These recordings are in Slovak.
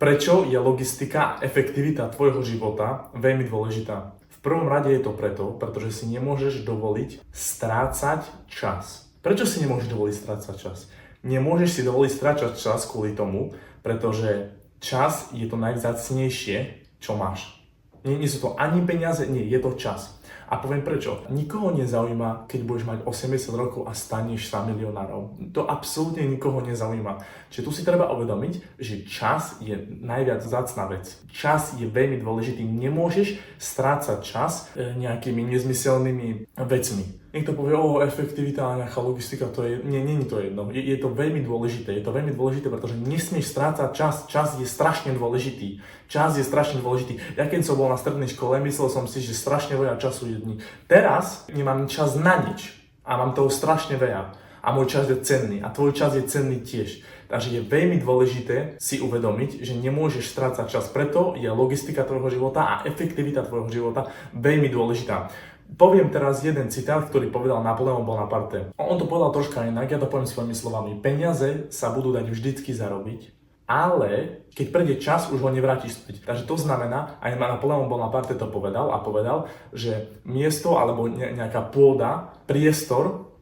Prečo je logistika a efektivita tvojho života veľmi dôležitá? V prvom rade je to pretože si nemôžeš dovoliť strácať čas. Prečo si nemôžeš dovoliť strácať čas? Nemôžeš si dovoliť strácať čas kvôli tomu, pretože čas je to najvzácnejšie, čo máš. Nie sú to ani peniaze, nie, je to čas. A poviem prečo. Nikoho nezaujíma, keď budeš mať 80 rokov a staneš sa milionárov. To absolútne nikoho nezaujíma. Čiže tu si treba uvedomiť, že čas je najviac vzácna vec. Čas je veľmi dôležitý. Nemôžeš strácať čas nejakými nezmyselnými vecmi. Niekto povie, efektivita a nejaká logistika, to je, nie je to jedno. Je to veľmi dôležité. Je to veľmi dôležité, pretože nesmieš strácať čas. Čas je strašne dôležitý. Čas je strašne dôležitý. Ja keď som bol na strednej škole, myslel som si, že strašne veľa času je dní. Teraz nemám čas na nič a mám toho strašne veľa. A môj čas je cenný a tvoj čas je cenný tiež. Takže je veľmi dôležité si uvedomiť, že nemôžeš strácať čas. Preto je logistika tvojho života a efektivita tvojho života veľmi dôležitá. Poviem teraz jeden citát, ktorý povedal Napoleon Bonaparte. On to povedal troška inak, ja to poviem svojimi slovami. Peniaze sa budú dať vždycky zarobiť, ale keď príde čas, už ho nevrátiš späť. Takže to znamená, aj Napoleon Bonaparte to povedal a povedal, že miesto alebo nejaká pôda, priestor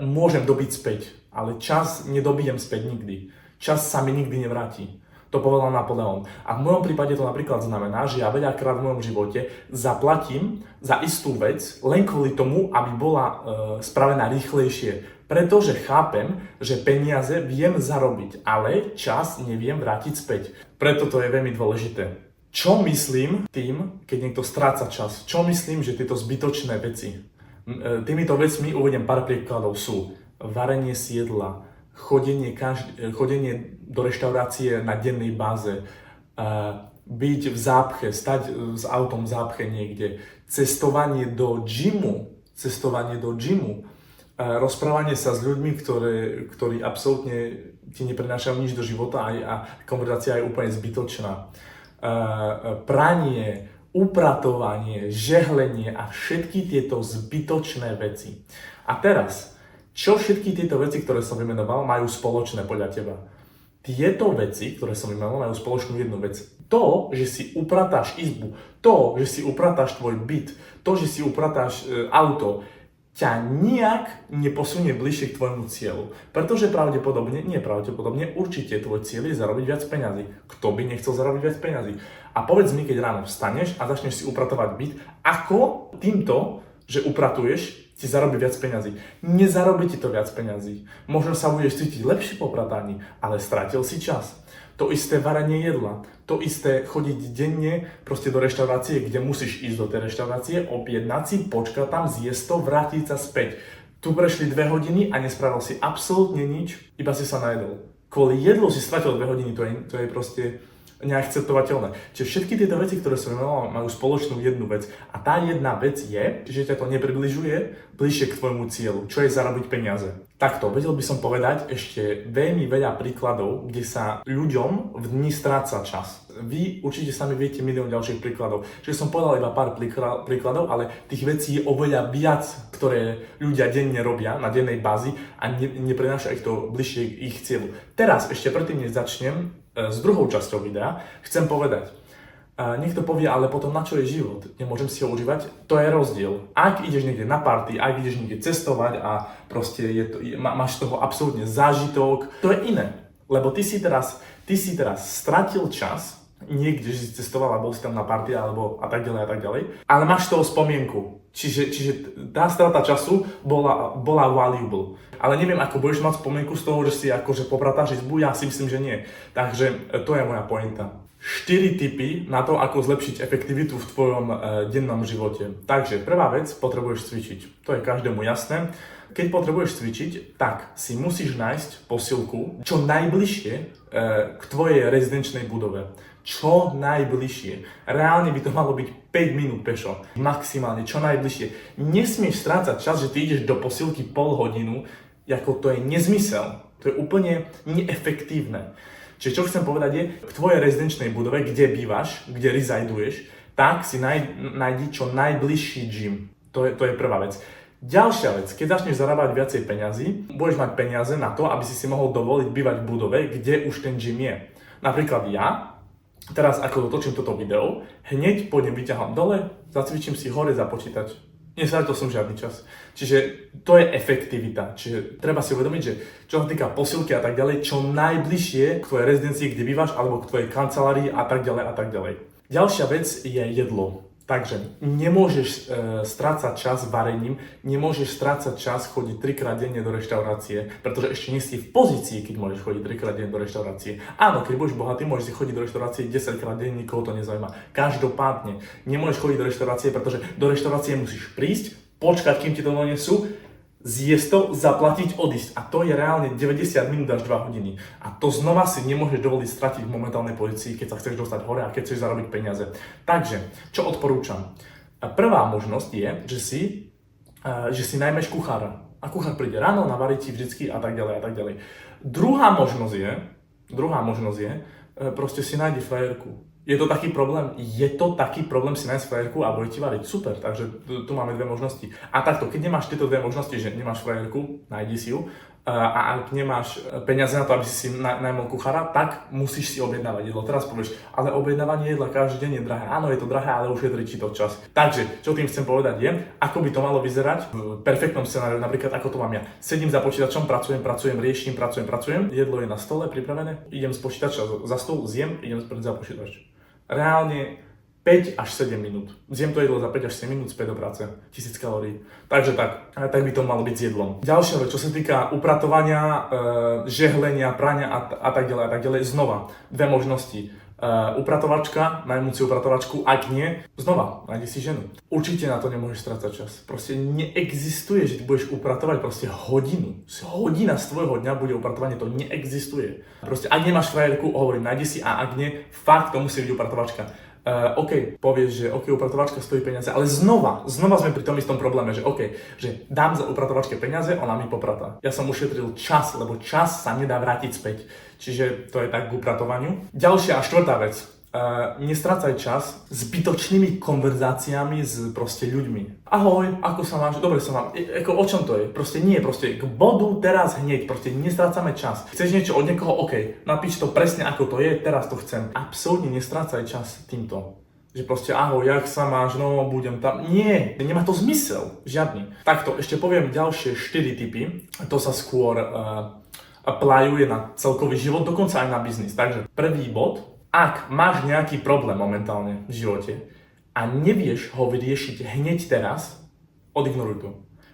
môžem dobiť späť, ale čas nedobijem späť nikdy. Čas sa mi nikdy nevráti. To povedal Napoleon. A v mojom prípade to napríklad znamená, že ja veľakrát v mojom živote zaplatím za istú vec len kvôli tomu, aby bola spravená rýchlejšie. Pretože chápem, že peniaze viem zarobiť, ale čas neviem vrátiť späť. Preto to je veľmi dôležité. Čo myslím tým, keď niekto stráca čas? Čo myslím, že tieto zbytočné veci? Týmito vecmi uvediem pár príkladov sú varenie si jedla, chodenie do reštaurácie na dennej báze, byť v zápche, stať s autom v zápche niekde, cestovanie do gymu, rozprávanie sa s ľuďmi, ktorí absolútne ti neprinášajú nič do života a konverzácia je úplne zbytočná. Pranie, upratovanie, žehlenie a všetky tieto zbytočné veci. A teraz, čo všetky tieto veci, ktoré som vymenoval, majú spoločné podľa teba? Tieto veci, ktoré som vymenoval, majú spoločnú jednu vec. To, že si upratáš izbu, to, že si upratáš tvoj byt, to, že si upratáš auto, ťa nijak neposunie bližšie k tvojmu cieľu. Pretože určite tvoj cieľ je zarobiť viac peňazí. Kto by nechcel zarobiť viac peňazí? A povedz mi, keď ráno vstaneš a začneš si upratovať byt, ako týmto, že upratuješ, ti zarobí viac peňazí. Nezarobí ti to viac peňazí. Možno sa budeš cítiť lepšie po prataní, ale stratil si čas. To isté varenie jedla, to isté chodiť denne proste do reštaurácie, kde musíš ísť do tej reštaurácie, objednať si, počkať tam, zjesť to, vrátiť sa späť. Tu prešli 2 hodiny a nespravil si absolútne nič, iba si sa najedol. Kvôli jedlu si stratil 2 hodiny, to je proste neakceptovateľné. Čiže všetky tieto veci, ktoré som vymenoval, majú spoločnú jednu vec. A tá jedna vec je, že ťa to nepribližuje bližšie k tvojmu cieľu, čo je zarobiť peniaze. Takto, vedel by som povedať ešte veľmi veľa príkladov, kde sa ľuďom v dni stráca čas. Vy určite sami viete milión ďalších príkladov. Čiže som povedal iba pár príkladov, ale tých vecí je oveľa viac, ktoré ľudia denne robia na dennej bázi a neprenáša ich to bližšie k ich cieľu. Teraz, ešte predtým, než začnem s druhou časťou videa, chcem povedať, niekto povie, ale potom na čo je život? Nemôžem si ho užívať? To je rozdiel. Ak ideš niekde na party, ak ideš niekde cestovať a proste máš z toho absolútne zážitok, to je iné. Lebo ty si teraz stratil čas, niekde, že si cestoval a bol si tam na party alebo a tak ďalej, ale máš z toho spomienku. Čiže tá strata času bola valuable. Ale neviem, ako budeš mať spomienku z toho, že si akože popratáš izbu, ja si myslím, že nie. Takže to je moja pointa. 4 tipy na to, ako zlepšiť efektivitu v tvojom dennom živote. Takže prvá vec, potrebuješ cvičiť. To je každému jasné. Keď potrebuješ cvičiť, tak si musíš nájsť posilku čo najbližšie k tvojej rezidenčnej budove. Čo najbližšie. Reálne by to malo byť 5 minút pešo. Maximálne, čo najbližšie. Nesmieš strácať čas, že ty ideš do posilky pol hodinu, ako to je nezmysel. To je úplne neefektívne. Čiže čo chcem povedať je, k tvojej rezidenčnej budove, kde bývaš, kde reziduješ, tak si nájdi čo najbližší gym. To je prvá vec. Ďalšia vec, keď začneš zarábať viacej peňazí, budeš mať peniaze na to, aby si mohol dovoliť bývať v budove, kde už ten gym je. Napríklad ja, teraz ako točím toto video, hneď pôjdem, vyťahám dole, zacvičím si hore za počítač. Nestrátil som žiadny čas. Čiže to je efektivita. Čiže treba si uvedomiť, že čo sa týka posilky a tak ďalej, čo najbližšie k tvojej rezidencii, kde bývaš, alebo k tvojej kancelárii a tak ďalej a tak ďalej. Ďalšia vec je jedlo. Takže nemôžeš strácať čas varením, nemôžeš strácať čas chodiť 3-krát denne do reštaurácie, pretože ešte nie si v pozícii, keď môžeš chodiť 3-krát denne do reštaurácie. Áno, keď budeš bohatý, môžeš si chodiť do reštaurácie 10-krát denne, nikoho to nezaujíma. Každopádne, nemôžeš chodiť do reštaurácie, pretože do reštaurácie musíš prísť, počkať, kým ti to donesú, zjesť to, zaplatiť, odísť. A to je reálne 90 minút až 2 hodiny. A to znova si nemôžeš dovoliť stratiť v momentálnej pozícii, keď sa chceš dostať hore a keď chceš zarobiť peniaze. Takže, čo odporúčam? Prvá možnosť je, že si najmeš kuchára. A kuchár príde ráno, navarí ti vždycky a tak ďalej a tak ďalej. Druhá možnosť je, proste si nájdi frajerku. Je to taký problém? Je to taký problém si nájsť frajerku a bude ti variť? Super, takže tu máme dve možnosti. A takto, keď nemáš tieto dve možnosti, že nemáš frajerku, nájdi si ju, a ak nemáš peniaze na to, aby si najmol kuchára, tak musíš si objednávať jedlo. Teraz povieš, ale objednávanie jedla každý deň je drahé. Áno, je to drahé, ale ušetrí ti to čas. Takže, čo tým chcem povedať je, ako by to malo vyzerať v perfektnom scenáriu, napríklad ako to mám ja. Sedím za počítačom, pracujem, riešim, pracujem, jedlo je na stole pripravené, idem z počítača za stôl, zjem, idem za počítač. Reálne 5 až 7 minút. Zjem to jedlo za 5 až 7 minút späť do práce. 1000 kalórií. Takže tak by to malo byť s jedlom. Ďalšia vec, čo sa týka upratovania, žehlenia, prania a tak ďalej. Znova, dve možnosti. Upratovačka, najmúť si upratovačku, ak nie, znova, nájdi si ženu. Určite na to nemôžeš strácať čas. Proste neexistuje, že ty budeš upratovať proste hodinu. Hodina z tvojho dňa bude upratovanie, to neexistuje. Proste ak nemáš frajerku, hovorím, nájdi si a ak nie, fakt to musí byť upratovačka. OK, povieš, že OK, upratovačka stojí peniaze, ale znova sme pri tom istom probléme, že OK, že dám za upratovačke peniaze, ona mi popratá. Ja som ušetril čas, lebo čas sa nedá vrátiť späť. Čiže to je tak k upratovaniu. Ďalšia a štvrtá vec. Nestrácaj čas zbytočnými konverzáciami s proste ľuďmi. Ahoj, ako sa máš? Dobre sa mám. O čom to je? Proste nie, proste k bodu teraz hneď, proste nestrácame čas. Chceš niečo od niekoho? OK, napíš to presne ako to je, teraz to chcem. Absolútne nestrácaj čas týmto. Že proste ahoj, jak sa máš, no budem tam. Nie, nemá to zmysel, žiadny. Takto, ešte poviem ďalšie 4 tipy. To sa skôr aplikuje na celkový život, dokonca aj na biznis. Takže prvý bod. Ak máš nejaký problém momentálne v živote a nevieš ho vyriešiť hneď teraz, odignoruj to.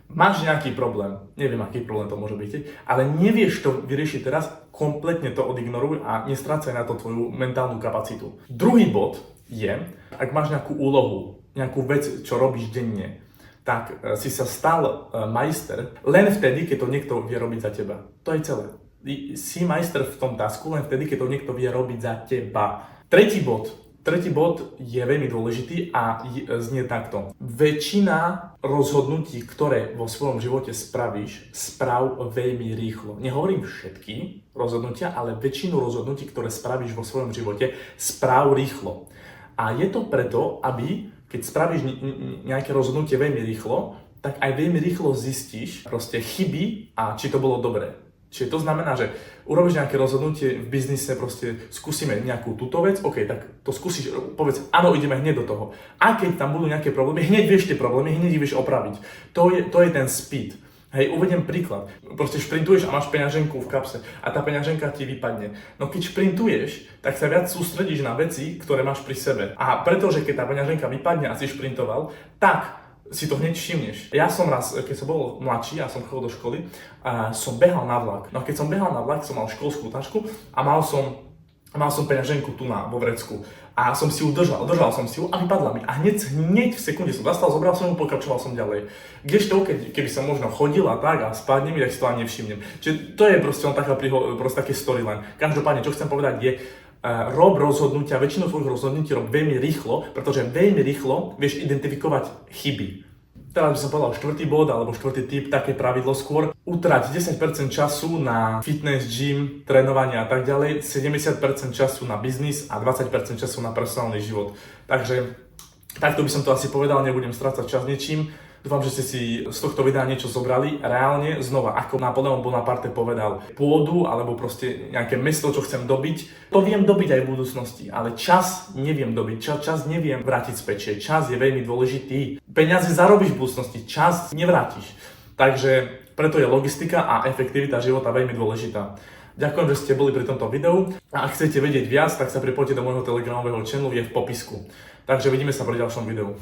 Máš nejaký problém, neviem aký problém to môže byť, ale nevieš to vyriešiť teraz, kompletne to odignoruj a nestrácaj na to tvoju mentálnu kapacitu. Druhý bod je, ak máš nejakú úlohu, nejakú vec, čo robíš denne, tak si sa stal majster len vtedy, keď to niekto vie robiť za teba. To je celé. Si majster v tom tasku len vtedy, keď to niekto vie robiť za teba. Tretí bod je veľmi dôležitý a znie takto. Väčšina rozhodnutí, ktoré vo svojom živote spravíš, správ veľmi rýchlo. Nehovorím všetky rozhodnutia, ale väčšinu rozhodnutí, ktoré spravíš vo svojom živote, správ rýchlo. A je to preto, aby keď spravíš nejaké rozhodnutie veľmi rýchlo, tak aj veľmi rýchlo zistíš proste chyby a či to bolo dobré. Čiže to znamená, že urobíš nejaké rozhodnutie v biznise, proste skúsime nejakú túto vec, OK, tak to skúsiš, povedz, áno, ideme hneď do toho. A keď tam budú nejaké problémy, hneď vieš tie problémy, hneď ich vieš opraviť. To je ten speed. Hej, uvediem príklad. Proste šprintuješ a máš peňaženku v kapse a tá peňaženka ti vypadne. No keď šprintuješ, tak sa viac sústredíš na veci, ktoré máš pri sebe. A pretože keď tá peňaženka vypadne a si šprintoval, tak si to hneď všimneš. Ja som raz, keď som bol mladší a som chodil do školy, som behal na vlak. No a keď som behal na vlak, som mal školskú tašku a mal som peňaženku tu vo vrecku. A som si ju držal som si ju a vypadla mi. A hneď v sekunde som zastal, zobral som ju, pokračoval som ďalej. Kdežto, keby som možno chodil a tak a spadne mi, tak si to ani nevšimnem. Čiže to je proste také storyline. Každopádne, čo chcem povedať je, rob rozhodnutia, väčšinu svojich rozhodnutí rob veľmi rýchlo, pretože veľmi rýchlo vieš identifikovať chyby. Teraz by som povedal štvrtý bod alebo štvrtý tip, také pravidlo skôr. Utrať 10% času na fitness, gym, trénovanie a tak ďalej, 70% času na biznis a 20% času na personálny život. Takže takto by som to asi povedal, nebudem strácať čas ničím. Dúfam, že ste si z tohto videa niečo zobrali. Reálne, znova, ako Napoleon Bonaparte povedal, pôdu alebo proste nejaké mesto, čo chcem dobiť, to viem dobiť aj v budúcnosti, ale čas neviem dobiť, čas neviem vrátiť späť. Čas je veľmi dôležitý. Peniaze zarobíš v budúcnosti, čas nevrátiš. Takže preto je logistika a efektivita života veľmi dôležitá. Ďakujem, že ste boli pri tomto videu a ak chcete vedieť viac, tak sa pripojte do môjho telegramového channelu, je v popisku. Takže vidíme sa pri ďalšom videu.